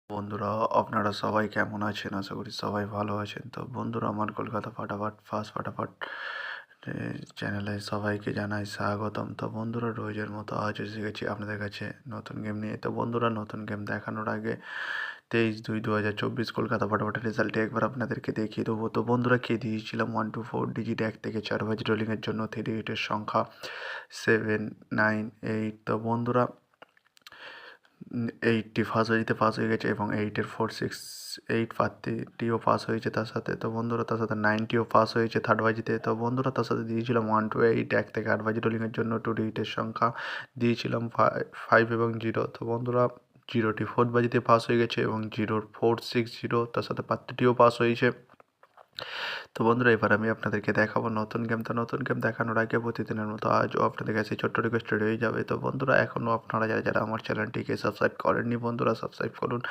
বন্ধুরা, আপনারা সবাই কেমন আছেন? আশা করি সবাই ভালো আছেন। তো বন্ধুরা, আমার কলকাতা ফাটাফাট চ্যানেলে সবাইকে জানাই স্বাগতম। তো বন্ধুরা, রোজের মতো আজ এসে গেছি আপনাদের কাছে নতুন গেম নিয়ে। তো বন্ধুরা, নতুন গেম দেখানোর আগে 23/2/2024 কলকাতা ফাটাফাটের রেজাল্টে একবার আপনাদেরকে দেখিয়ে দেবো। তো বন্ধুরা, কে দিয়েছিলাম 1 to 4 ডিজিট 1 থেকে 4 বাজি রোলিংয়ের জন্য 3 ডিজিটের সংখ্যা 7, 9, 8। তো বন্ধুরা, 8টি পাস হয়ে গেছে এবং 8-এর 4, 6, 8 পাত্রটিও পাস হয়েছে তার সাথে। তো বন্ধুরা, তার সাথে 9টিও পাস হয়েছে থার্ড বাজিতে। তো বন্ধুরা, তার সাথে দিয়েছিলাম 1 to 8, 1 থেকে 8 বাজি রোলিংয়ের জন্য 2 ডিজিটের সংখ্যা দিয়েছিলাম 5 এবং 0। তো বন্ধুরা, 0টি ফোর্থ বাজিতে পাস হয়ে গেছে এবং 0, 4, 6, 0 তার সাথে পাত্রটিও পাস হয়েছে। তো বন্ধুরা, এবার আমি আপনাদেরকে দেখাবো নতুন গেম। তো নতুন গেম দেখানোর আগে প্রতিদিনের মতো আজও আপনাদের কাছে ছোট্ট রিকোয়েস্ট রয়ে যাবে। তো বন্ধুরা, এখনও আপনারা যারা আমার চ্যানেলটিকে সাবস্ক্রাইব করেননি, বন্ধুরা সাবস্ক্রাইব করুন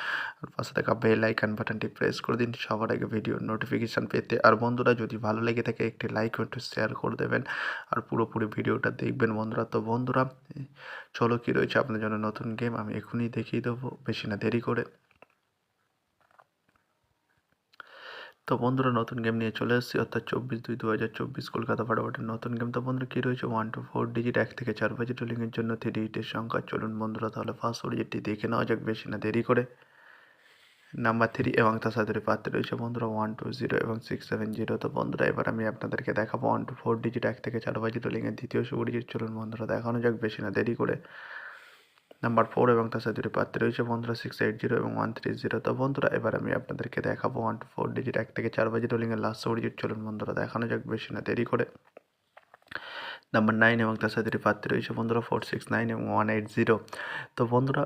আর পাশে থাকা বেল আইকন বাটনটি প্রেস করে দিন সবার আগে ভিডিওর নোটিফিকেশান পেতে। আর বন্ধুরা, যদি ভালো লেগে থাকে একটি লাইক ও একটু শেয়ার করে দেবেন আর পুরোপুরি ভিডিওটা দেখবেন বন্ধুরা। তো বন্ধুরা, চলো কী রয়েছে আপনার জন্য নতুন গেম আমি এখনই দেখিয়ে দেবো, বেশি না দেরি করে। তো বন্ধুরা, নতুন গেম নিয়ে চলে এসেছি, অর্থাৎ 24/2/2024 কলকাতা ফাটাফাটের নতুন গেম। তো বন্ধুরা, কী রয়েছে 1 to 4 ডিজিট 1 থেকে 4 বাজি রোলিংয়ের জন্য 3 ডিজিটের সংখ্যা। চলুন বন্ধুরা, তাহলে ফার্স্ট ডিজিটটি দেখে নেওয়া যাক বেশি না দেরি করে। নাম্বার 3 এবং তার সাথে পাত্রে রয়েছে বন্ধুরা 1, 2, 0 এবং 6, 7, 0। তো বন্ধুরা, এবার আমি আপনাদেরকে দেখাবো 1 to 4 ডিজিট 1 থেকে 4 বাজি রোলিংয়ের দ্বিতীয় শুভ ডিজিট। চলুন বন্ধুরা, দেখানো যাক বেশি না দেরি করে। নাম্বার 4 এবং তার সাথে পাত্রে রয়েছে বন্ধুরা 680 এবং 130। তো বন্ধুরা, এবার আমি আপনাদেরকে দেখাবো 1 to 4 ডিজিট 1 থেকে 4 বাজি রোলিংয়ের লাস্ট ডিজিট। চলুন বন্ধুরা, দেখানো যাক বেশি না দেরি করে। নাম্বার 9 এবং তার সাথে পাত্রে রয়েছে বন্ধুরা 469 এবং 180। তো বন্ধুরা,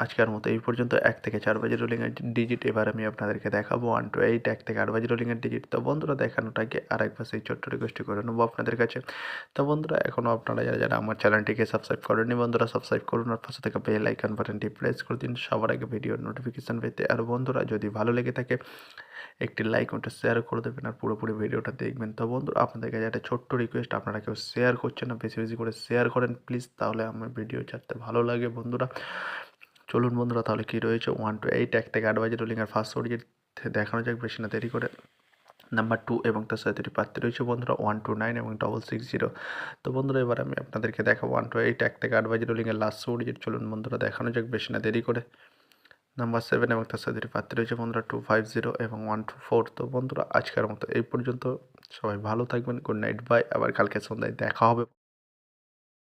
আজকের মতো এই পর্যন্ত 1 থেকে 4 বাজি রোলিংয়ের ডিজিট। এবার আমি আপনাদেরকে দেখাবো 1 to 8, 1 থেকে 8 বাজি রোলিংয়ের ডিজিট। তো বন্ধুরা, দেখানোটাকে আরেকবার সেই ছোট্ট রিকোয়েস্টটি করে নেবো আপনাদের কাছে। তো বন্ধুরা, এখনও আপনারা যারা আমার চ্যানেলটিকে সাবস্ক্রাইব করেননি, বন্ধুরা সাবস্ক্রাইব করুন আর পাশে থাকা বেল আইকন বাটনটি প্রেস করে দিন সবার আগে ভিডিওর নোটিফিকেশান পেতে। আর বন্ধুরা, যদি ভালো লেগে থাকে একটি লাইক ওটা শেয়ার করে দেবেন আর পুরোপুরি ভিডিওটা দেখবেন। তো বন্ধুরা, আপনাদের কাছে একটা ছোট্ট রিকোয়েস্ট, আপনারা কেউ শেয়ার করছেন না, বেশি বেশি করে শেয়ার করেন প্লিজ, তাহলে আমার ভিডিও ছাড়তে ভালো লাগে বন্ধুরা। চলুন বন্ধুরা, তাহলে কী রয়েছে 1 to 8, 1 থেকে 8 বাজি রোলিং আর ফার্স্ট ডিজিট দেখানো যাক বেশি না দেরি করে। নাম্বার 2 এবং তার সাথে পাত্রে রয়েছে বন্ধুরা 1 to 9 এবং 660। তো বন্ধুরা, এবার আমি আপনাদেরকে দেখাবো 1 to 8, 1 থেকে 8 বাজি রোলিংয়ের লাস্ট ডিজিট। চলুন বন্ধুরা, দেখানো যাক বেশি না দেরি করে। নাম্বার 7 এবং তার সাথে পাত্রে রয়েছে বন্ধুরা 250 এবং 1 to 4। তো বন্ধুরা, আজকের মতো এই পর্যন্ত। সবাই ভালো থাকবেন। Good night, bye. আবার কালকে সন্ধ্যায় দেখা হবে।